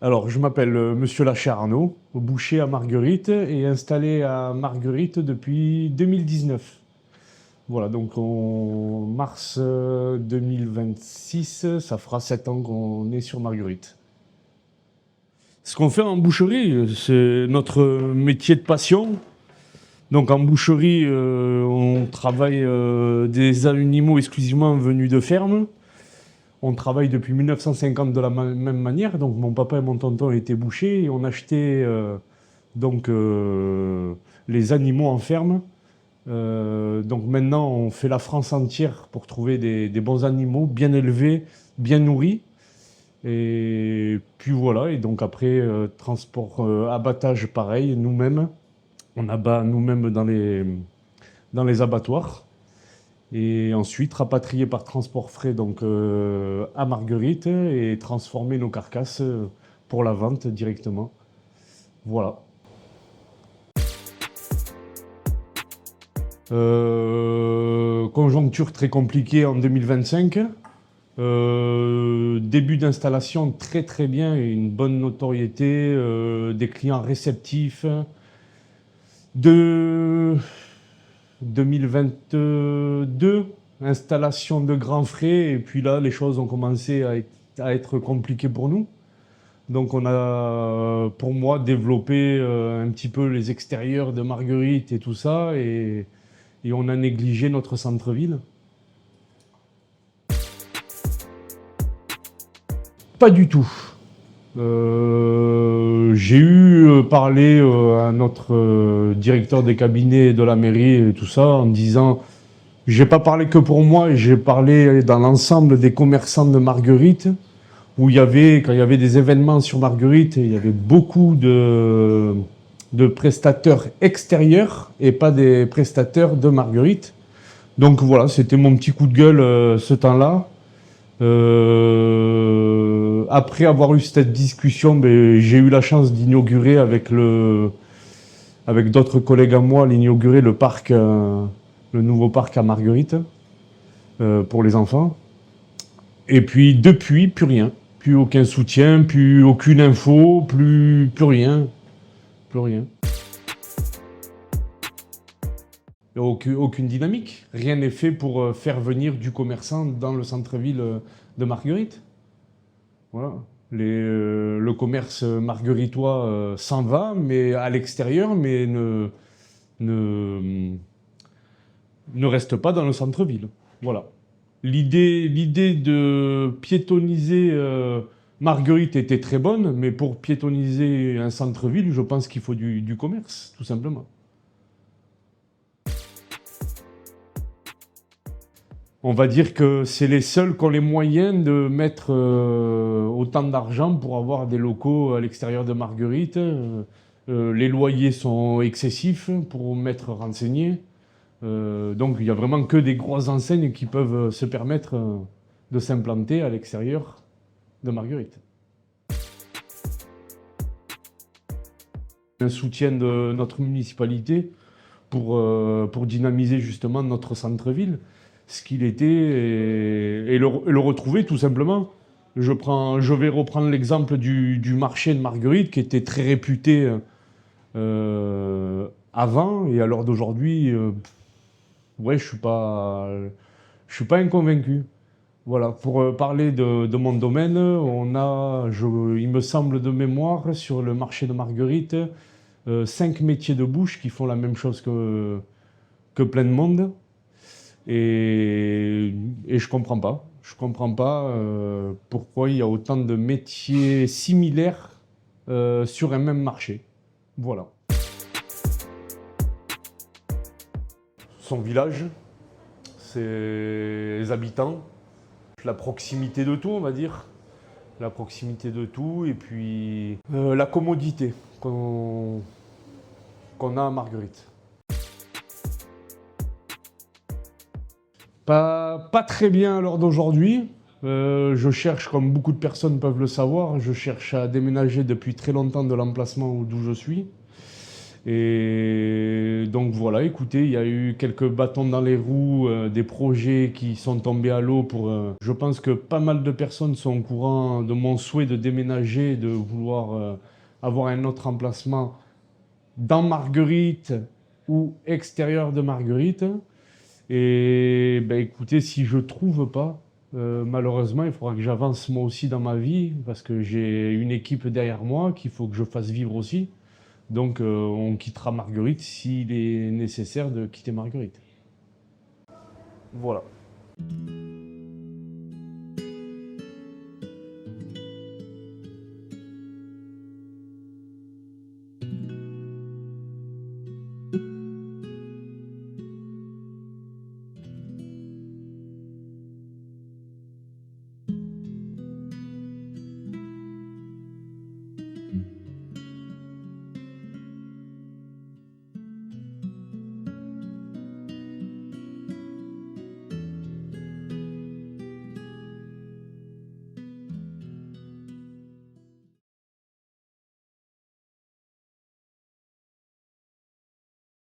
Alors, je m'appelle Monsieur Lacher Arnaud, boucher à Marguerite et installé à Marguerite depuis 2019. Voilà, donc en mars 2026, ça fera 7 ans qu'on est sur Marguerite. Ce qu'on fait en boucherie, c'est notre métier de passion. Donc en boucherie, on travaille des animaux exclusivement venus de ferme. On travaille depuis 1950 de la même manière. Donc mon papa et mon tonton étaient bouchers et on achetait les animaux en ferme. Donc maintenant, on fait la France entière pour trouver des bons animaux, bien élevés, bien nourris. Et puis voilà, et donc après, transport, abattage pareil, nous-mêmes. On abat nous-mêmes dans les abattoirs. Et ensuite, rapatrier par transport frais donc, à Marguerite et transformer nos carcasses pour la vente directement. Voilà. Conjoncture très compliquée en 2025. Début d'installation très très bien et une bonne notoriété, des clients réceptifs. De 2022, installation de grands frais, et puis là, les choses ont commencé à être compliquées pour nous. Donc on a, pour moi, développé un petit peu les extérieurs de Marguerite et tout ça, et on a négligé notre centre-ville. Pas du tout. J'ai eu parlé à notre directeur des cabinets de la mairie et tout ça en disant, j'ai pas parlé que pour moi, j'ai parlé dans l'ensemble des commerçants de Marguerite, où quand il y avait des événements sur Marguerite, il y avait beaucoup de prestataires extérieurs et pas des prestataires de Marguerite. Donc voilà, c'était mon petit coup de gueule ce temps-là. Après avoir eu cette discussion, j'ai eu la chance d'inaugurer avec d'autres collègues à moi, l'inaugurer le parc, le nouveau parc à Marguerite pour les enfants. Et puis depuis, plus rien, plus aucun soutien, plus aucune info, plus rien, plus rien. Aucune dynamique. Rien n'est fait pour faire venir du commerçant dans le centre-ville de Marguerite. Voilà. Le commerce margueritois s'en va, mais à l'extérieur, mais ne, ne reste pas dans le centre-ville. Voilà. L'idée de piétoniser Marguerite était très bonne, mais pour piétoniser un centre-ville, je pense qu'il faut du commerce, tout simplement. On va dire que c'est les seuls qui ont les moyens de mettre autant d'argent pour avoir des locaux à l'extérieur de Marguerite. Les loyers sont excessifs pour m'être renseigné. Donc il n'y a vraiment que des grosses enseignes qui peuvent se permettre de s'implanter à l'extérieur de Marguerite. Un soutien de notre municipalité pour dynamiser justement notre centre-ville, ce qu'il était, et le retrouver tout simplement. Je vais reprendre l'exemple du marché de Marguerite qui était très réputé avant, et à l'heure d'aujourd'hui, ouais, je suis pas inconvaincu. Voilà, pour parler de mon domaine, il me semble de mémoire, sur le marché de Marguerite, 5 métiers de bouche qui font la même chose que plein de monde. Et je comprends pas. Je comprends pas pourquoi il y a autant de métiers similaires sur un même marché. Voilà. Son village, ses habitants, la proximité de tout, on va dire. La proximité de tout, et puis la commodité qu'on a à Marguerite. Pas très bien à l'heure d'aujourd'hui. Je cherche, comme beaucoup de personnes peuvent le savoir, je cherche à déménager depuis très longtemps de l'emplacement d'où je suis. Et donc voilà, écoutez, il y a eu quelques bâtons dans les roues, des projets qui sont tombés à l'eau je pense que pas mal de personnes sont au courant de mon souhait de déménager, de vouloir avoir un autre emplacement dans Marguerite ou extérieur de Marguerite. Et ben, écoutez, si je trouve pas, malheureusement, il faudra que j'avance moi aussi dans ma vie parce que j'ai une équipe derrière moi qu'il faut que je fasse vivre aussi. Donc, on quittera Marguerite s'il est nécessaire de quitter Marguerite. Voilà.